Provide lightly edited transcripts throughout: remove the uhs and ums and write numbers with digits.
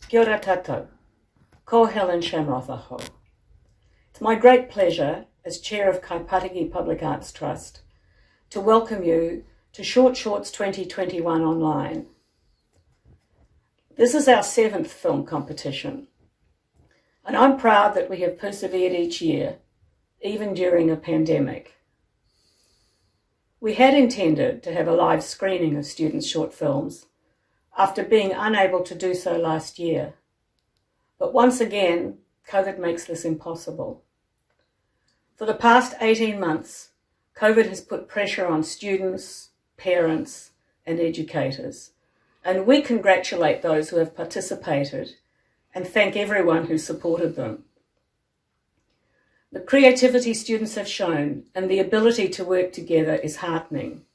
Kia ora tātou, ko Helen Shamroth aho. It's my great pleasure as Chair of Kaipatiki Public Arts Trust to welcome you to Short Shorts 2021 online. This is our 7th film competition, and I'm proud that we have persevered each year, even during a pandemic. We had intended to have a live screening of students' short films after being unable to do so last year. But once again, COVID makes this impossible. For the past 18 months, COVID has put pressure on students, parents, and educators, and we congratulate those who have participated and thank everyone who supported them. The creativity students have shown and the ability to work together is heartening.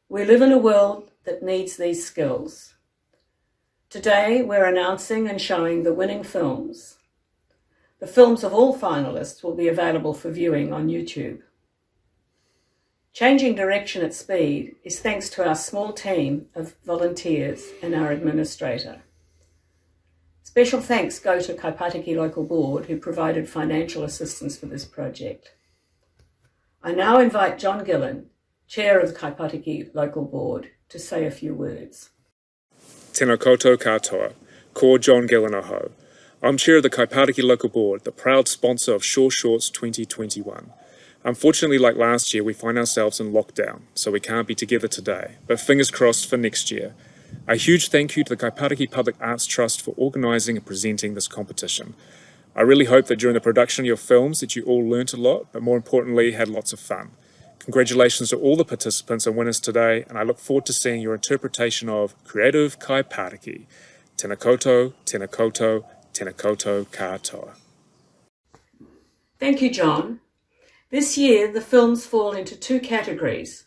We live in a world that needs these skills. Today, we're announcing and showing the winning films. The films of all finalists will be available for viewing on YouTube. Changing direction at speed is thanks to our small team of volunteers and our administrator. Special thanks go to Kaipatiki Local Board, who provided financial assistance for this project. I now invite John Gillen, Chair of the Kaipatiki Local Board, to say a few words. Tēnā koutou katoa, ko John Gillen aho. I'm Chair of the Kaipatiki Local Board, the proud sponsor of Short Shorts 2021. Unfortunately, like last year, we find ourselves in lockdown, so we can't be together today, but fingers crossed for next year. A huge thank you to the Kaipatiki Public Arts Trust for organising and presenting this competition. I really hope that during the production of your films that you all learnt a lot, but more importantly, had lots of fun. Congratulations to all the participants and winners today, and I look forward to seeing your interpretation of Creative Kaipatiki. Tēnā koutou, tēnā koutou, tēnā koutou katoa. Thank you, John. This year, the films fall into 2 categories,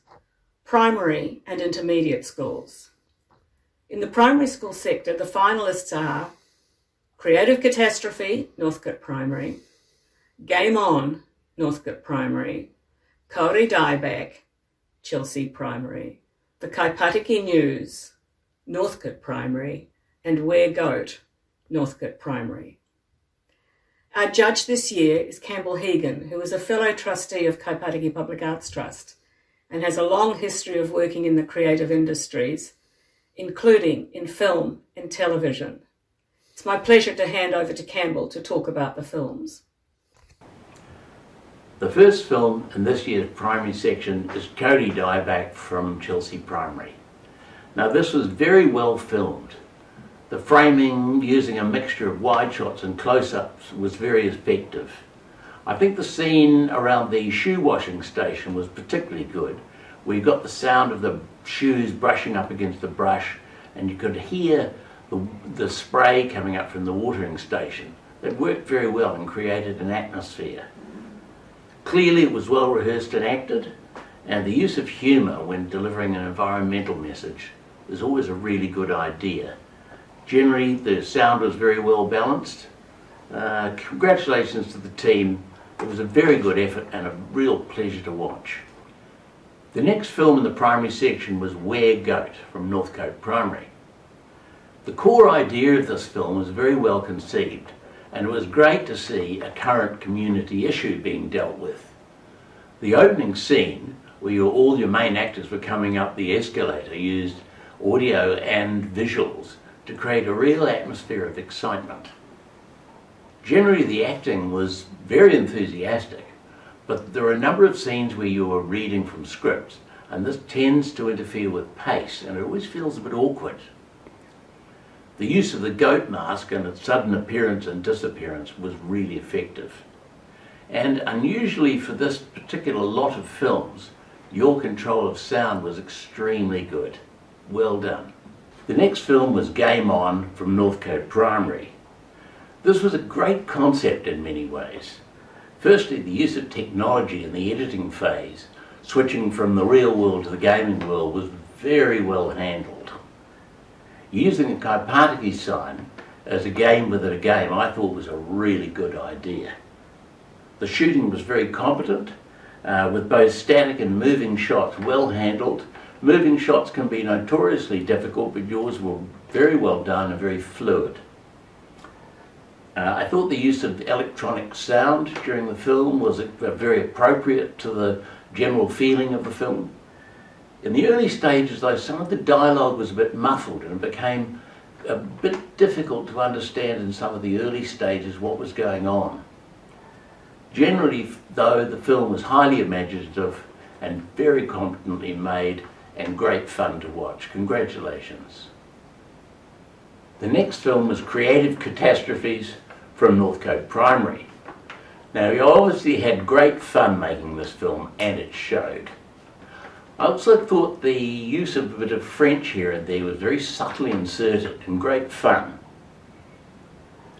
primary and intermediate schools. In the primary school sector, the finalists are Creative Catastrophe, Northcote Primary, Game On, Northcote Primary, Kauri Dieback, Chelsea Primary, the Kaipatiki News, Northcote Primary, and Ware Goat, Northcote Primary. Our judge this year is Campbell Hegan, who is a fellow trustee of Kaipatiki Public Arts Trust and has a long history of working in the creative industries, including in film and television. It's my pleasure to hand over to Campbell to talk about the films. The first film in this year's primary section is Kauri Dieback from Chelsea Primary. Now this was very well filmed. The framing using a mixture of wide shots and close-ups was very effective. I think the scene around the shoe washing station was particularly good, where you got the sound of the shoes brushing up against the brush and you could hear the spray coming up from the watering station. It worked very well and created an atmosphere. Clearly it was well rehearsed and acted, and the use of humour when delivering an environmental message is always a really good idea. Generally the sound was very well balanced. Congratulations to the team. It was a very good effort and a real pleasure to watch. The next film in the primary section was Ware Goat from Northcote Primary. The core idea of this film was very well conceived, and it was great to see a current community issue being dealt with. The opening scene, where all your main actors were coming up the escalator, used audio and visuals to create a real atmosphere of excitement. Generally the acting was very enthusiastic, but there are a number of scenes where you are reading from scripts, and this tends to interfere with pace, and it always feels a bit awkward. The use of the goat mask and its sudden appearance and disappearance was really effective. And unusually for this particular lot of films, your control of sound was extremely good. Well done. The next film was Game On from Northcote Primary. This was a great concept in many ways. Firstly, the use of technology in the editing phase, switching from the real world to the gaming world, was very well handled. Using a Kaipatiki sign as a game within a game I thought was a really good idea. The shooting was very competent, with both static and moving shots well handled. Moving shots can be notoriously difficult, but yours were very well done and very fluid. I thought the use of electronic sound during the film was very appropriate to the general feeling of the film. In the early stages, though, some of the dialogue was a bit muffled and it became a bit difficult to understand in some of the early stages what was going on. Generally, though, the film was highly imaginative and very competently made and great fun to watch. Congratulations. The next film was Creative Catastrophes from Northcote Primary. Now, we obviously had great fun making this film, and it showed. I also thought the use of a bit of French here and there was very subtly inserted and great fun.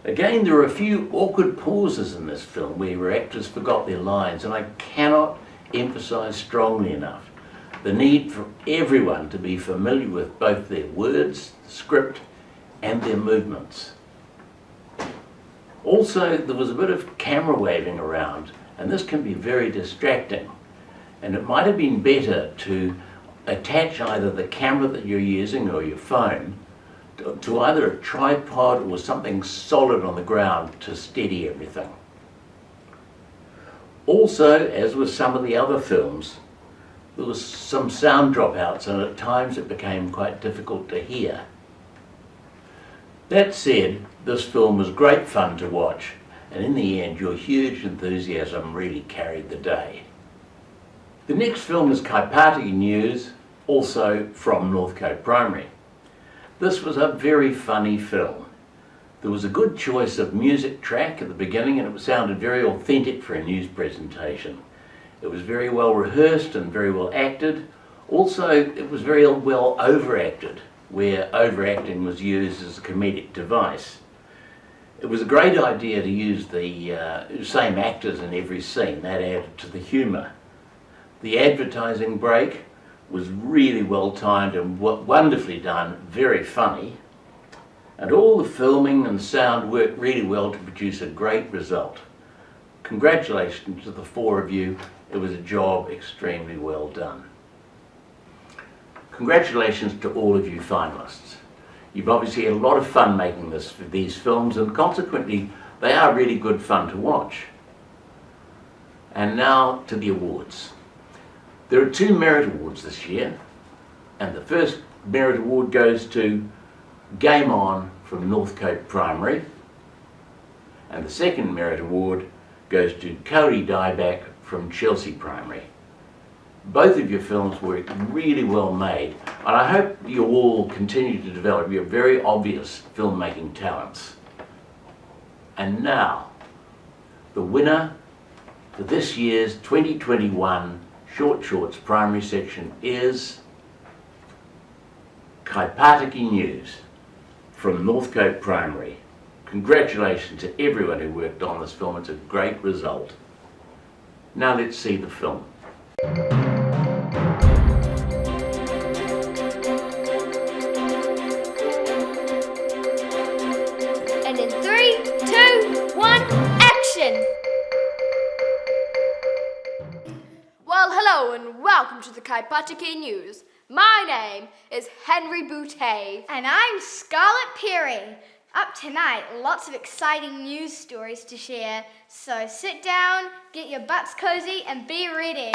Again, there were a few awkward pauses in this film where actors forgot their lines, and I cannot emphasise strongly enough the need for everyone to be familiar with both their words, the script, and their movements. Also, there was a bit of camera waving around, and this can be very distracting. And it might have been better to attach either the camera that you're using or your phone to either a tripod or something solid on the ground to steady everything. Also, as with some of the other films, there was some sound dropouts, and at times it became quite difficult to hear. That said, this film was great fun to watch, and in the end your huge enthusiasm really carried the day. The next film is Kaipatiki News, also from Northcote Primary. This was a very funny film. There was a good choice of music track at the beginning, and it sounded very authentic for a news presentation. It was very well rehearsed and very well acted. Also, it was very well overacted, where overacting was used as a comedic device. It was a great idea to use the same actors in every scene. That added to the humour. The advertising break was really well timed and wonderfully done, very funny. And all the filming and sound worked really well to produce a great result. Congratulations to the four of you. It was a job extremely well done. Congratulations to all of you finalists. You've obviously had a lot of fun making these films, and consequently they are really good fun to watch. And now to the awards. There are 2 Merit Awards this year, and the first Merit Award goes to Game On from Northcote Primary, and the second Merit Award goes to Kauri Dieback from Chelsea Primary. Both of your films were really well made, and I hope you all continue to develop your very obvious filmmaking talents. And now, the winner for this year's 2021 Short Shorts Primary section is Kaipatiki News from Northcote Primary. Congratulations to everyone who worked on this film. It's a great result. Now let's see the film. And in 3, 2, 1, action! Well, hello and welcome to the Kaipatiki News. My name is Henry Boutte. And I'm Scarlett Peary. Up tonight, lots of exciting news stories to share. So sit down, get your butts cozy, and be ready.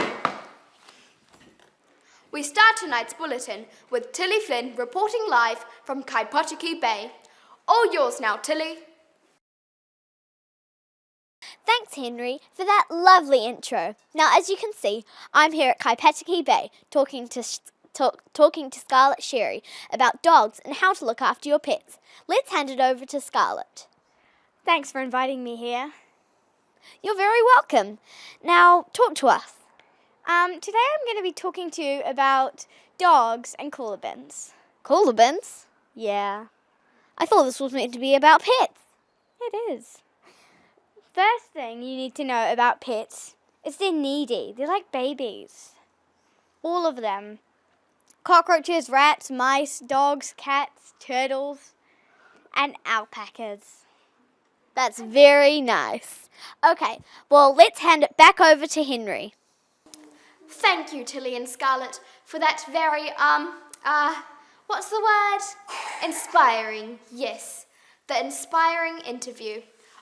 We start tonight's bulletin with Tilly Flynn reporting live from Kaipatiki Bay. All yours now, Tilly. Thanks, Henry, for that lovely intro. Now, as you can see, I'm here at Kaipatiki Bay talking to Scarlett Sherry about dogs and how to look after your pets. Let's hand it over to Scarlett. Thanks for inviting me here. You're very welcome. Now, talk to us. Today I'm going to be talking to you about dogs and cooler bins. Cooler bins? Yeah. I thought this was meant to be about pets. It is. First thing you need to know about pets is they're needy. They're like babies. All of them. Cockroaches, rats, mice, dogs, cats, turtles, and alpacas. That's very nice. Okay, well, let's hand it back over to Henry. Thank you, Tilly and Scarlett, for that very, what's the word? Inspiring, yes. The inspiring interview.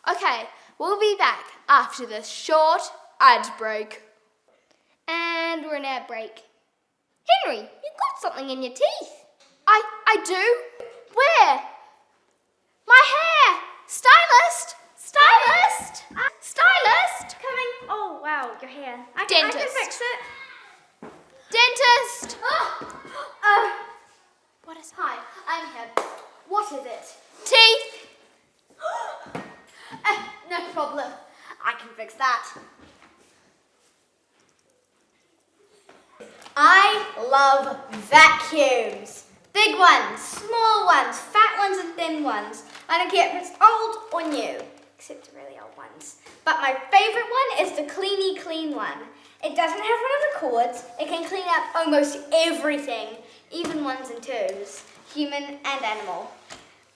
Okay, we'll be back after this short ad break. And we're in ad break. Henry, you've got something in your teeth. I do? Where? My hair! Stylist! Stylist! Stylist! Coming. Oh, wow, your hair. I Dentist. can fix it. Dentist! What is... Hi, I'm here. What is it? Teeth! No problem. I can fix that. I love vacuums. Big ones, small ones, fat ones and thin ones. I don't care if it's old or new, except the really old ones. But my favourite one is the Cleany Clean one. It doesn't have one of the cords. It can clean up almost everything, even ones and twos, human and animal.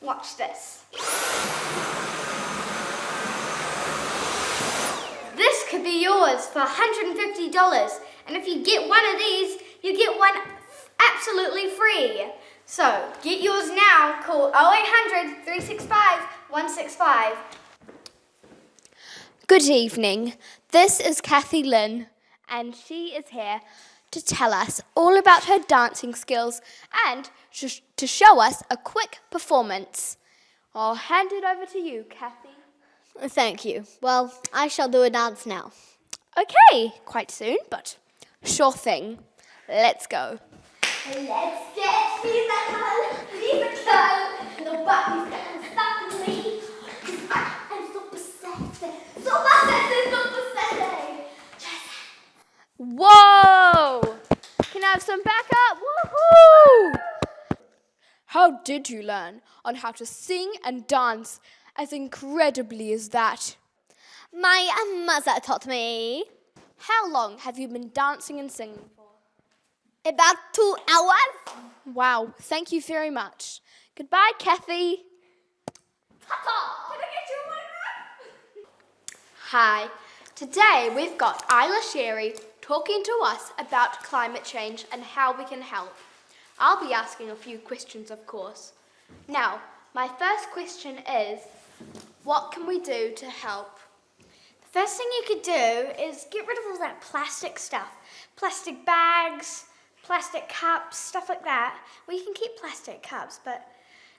Watch this. This could be yours for $150. And if you get one of these, you get one absolutely free. So get yours now. Call 0800 365 165. Good evening. This is Kathy Lynn, and she is here to tell us all about her dancing skills and to show us a quick performance. I'll hand it over to you, Kathy. Thank you. Well, I shall do a dance now. Okay, quite soon, but sure thing. Let's go. Let's get musical. No bodies can stop me. 'Cause I'm so possessive. So possessive, so possessive. Whoa! Can I have some backup? Woohoo! How did you learn on how to sing and dance as incredibly as that? My mother taught me. How long have you been dancing and singing for? About 2 hours. Wow, thank you very much. Goodbye, Kathy. Hi, today we've got Isla Sherry talking to us about climate change and how we can help. I'll be asking a few questions, of course. Now, my first question is, what can we do to help? The first thing you could do is get rid of all that plastic stuff. Plastic bags, plastic cups, stuff like that. Well, you can keep plastic cups, but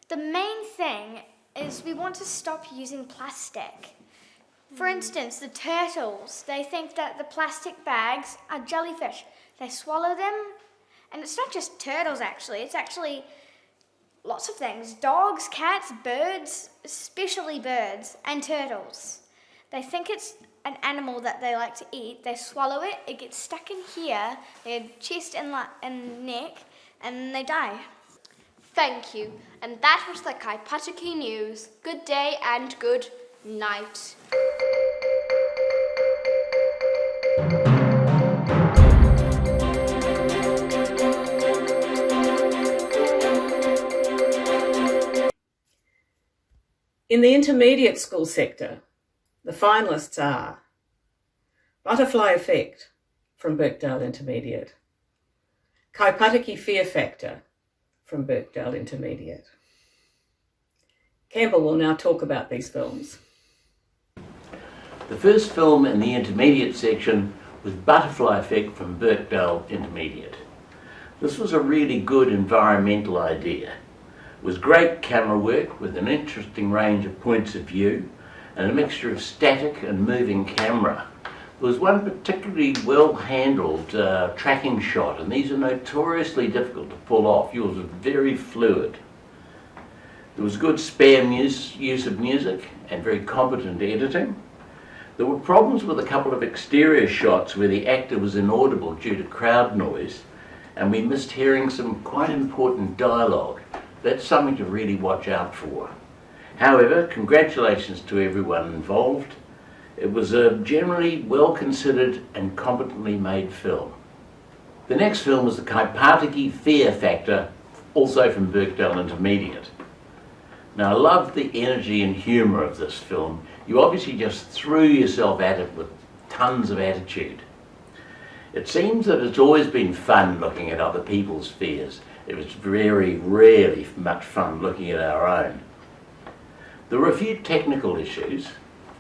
the main thing is we want to stop using plastic. For instance, the turtles, they think that the plastic bags are jellyfish. They swallow them, and it's not just turtles actually, it's actually lots of things. Dogs, cats, birds, especially birds, and turtles. They think it's an animal that they like to eat. They swallow it, it gets stuck in here, their chest and neck, and they die. Thank you. And that was the Kaipatiki News. Good day and good night. In the intermediate school sector, the finalists are Butterfly Effect from Birkdale Intermediate, Kaipatiki Fear Factor from Birkdale Intermediate. Campbell will now talk about these films. The first film in the intermediate section was Butterfly Effect from Birkdale Intermediate. This was a really good environmental idea. It was great camera work with an interesting range of points of view and a mixture of static and moving camera. There was one particularly well-handled tracking shot, and these are notoriously difficult to pull off. Yours was very fluid. There was good spare use of music and very competent editing. There were problems with a couple of exterior shots where the actor was inaudible due to crowd noise, and we missed hearing some quite important dialogue. That's something to really watch out for. However, congratulations to everyone involved. It was a generally well-considered and competently made film. The next film was the Kaipatiki Fear Factor, also from Birkdale Intermediate. Now, I loved the energy and humour of this film. You obviously just threw yourself at it with tons of attitude. It seems that it's always been fun looking at other people's fears. It was very rarely much fun looking at our own. There were a few technical issues.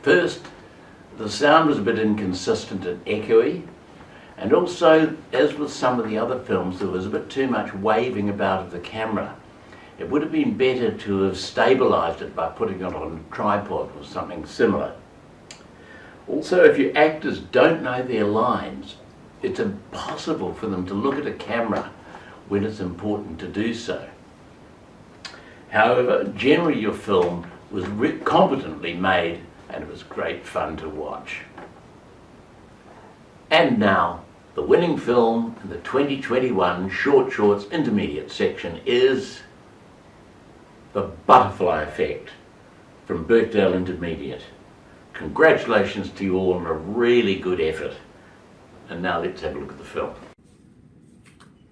First, the sound was a bit inconsistent and echoey, and also, as with some of the other films, there was a bit too much waving about of the camera. It would have been better to have stabilised it by putting it on a tripod or something similar. Also, if your actors don't know their lines, it's impossible for them to look at a camera when it's important to do so. However, generally your film was competently made and it was great fun to watch. And now, the winning film in the 2021 Short Shorts Intermediate section is The Butterfly Effect from Birkdale Intermediate. Congratulations to you all on a really good effort. And now let's have a look at the film.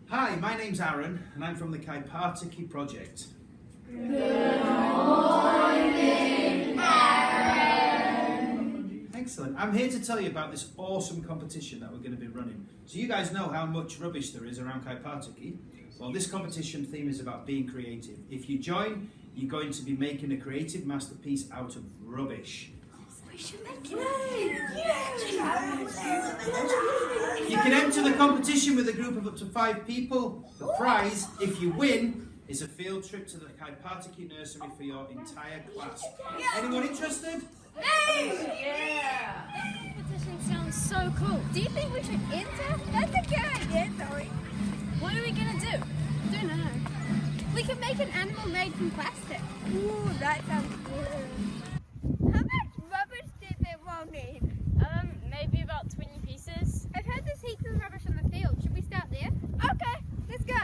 Hi, my name's Aaron and I'm from the Kaipatiki Project. Good morning, Aaron. Excellent. I'm here to tell you about this awesome competition that we're going to be running. So you guys know how much rubbish there is around Kaipatiki. Well, this competition theme is about being creative. If you join, you're going to be making a creative masterpiece out of rubbish. We should make it. You can enter the competition with a group of up to 5 people. The prize, if you win, is a field trip to the Kaipatiki nursery for your entire class. Anyone interested? Yeah. That competition sounds so cool. Do you think we should enter? That's a good idea, Zoe. What are we gonna do? Don't know. We can make an animal made from plastic. Ooh, that sounds good. How much rubbish did they roll in? Maybe about 20 pieces. I've heard there's heaps of rubbish on the field. Should we start there? Okay, let's go.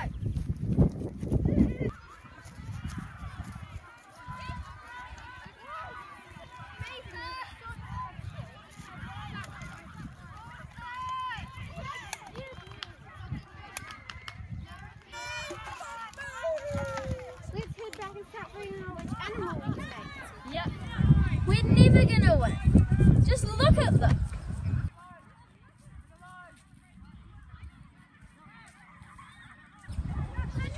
Let's head back and start figuring out which animal we can make. Yep. We're never gonna win. Just look at them.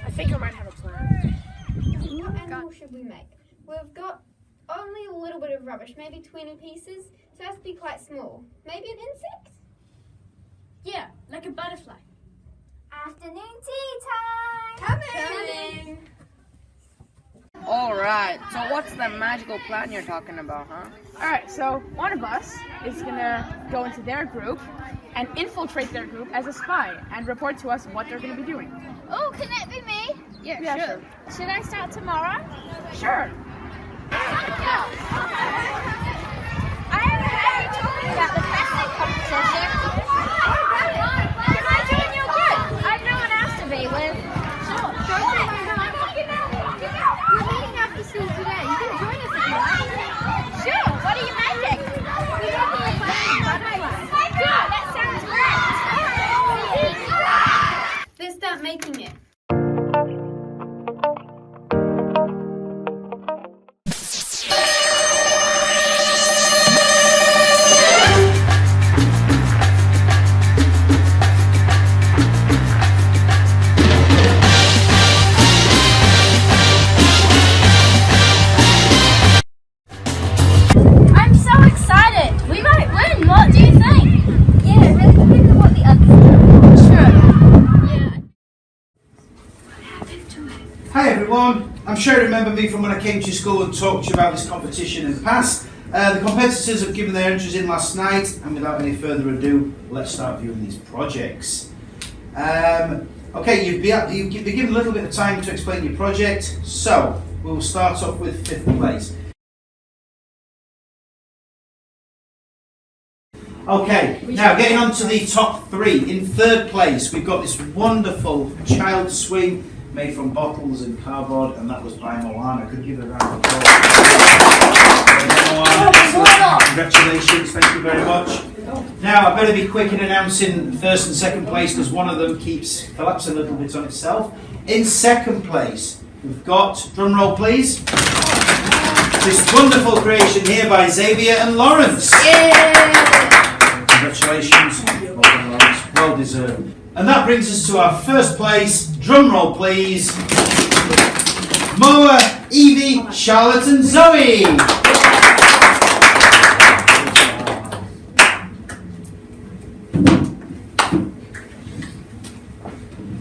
I think I might have a plan. What animal should we make? We've got only a little bit of rubbish, maybe 20 pieces, so it has to be quite small. Maybe an insect? Yeah, like a butterfly. Afternoon tea time! Coming! Alright, so what's the magical plan you're talking about, huh? Alright, so one of us is gonna go into their group and infiltrate their group as a spy and report to us what they're gonna be doing. Oh, can that be me? Yeah, sure. Should I start tomorrow? Sure. I haven't heard you talking about the plastic competition. Can I join your group? I've no one else to be with. Sure. We're meeting after school today. You can join us if you like. Sure, what are you making? We're making a plastic butterfly. Good, that sounds great. Let's start making it. I'm so excited. We might win. What do you think? Yeah, it really depends on what the others do. Sure. Yeah. Hi everyone, I'm sure you remember me from when I came to your school and talked to you about this competition in the past. The competitors have given their entries in last night, and without any further ado, let's start viewing these projects. Okay, you've been given a little bit of time to explain your project, so we'll start off with 5th place. Okay, now getting on to the top 3. In 3rd place, we've got this wonderful child swing made from bottles and cardboard, and that was by Moana. Could give it a round of applause. Moana, congratulations, thank you very much. Now, I better be quick in announcing 1st and 2nd place because one of them keeps collapsing a little bit on itself. In 2nd place, we've got, drum roll please, this wonderful creation here by Xavier and Lawrence. Congratulations, well done, Lawrence, well deserved. And that brings us to our 1st place, drum roll please, Moa, Evie, Charlotte and Zoe.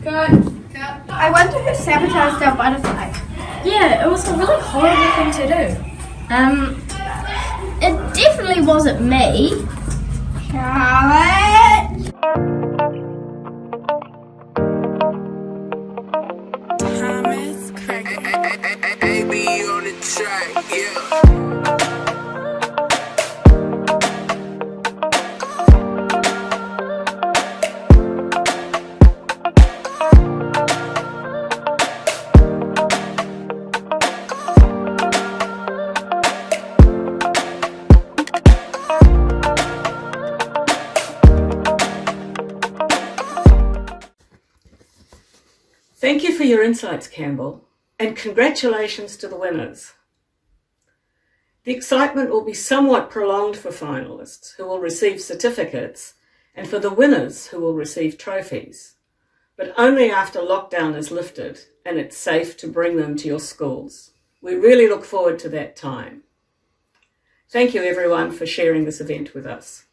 I wonder who sabotaged our butterfly. Yeah, it was a really horrible thing to do. It definitely wasn't me. Charlotte! On the track, yeah. Thank you for your insights, Campbell, and congratulations to the winners. The excitement will be somewhat prolonged for finalists who will receive certificates and for the winners who will receive trophies, but only after lockdown is lifted and it's safe to bring them to your schools. We really look forward to that time. Thank you everyone for sharing this event with us.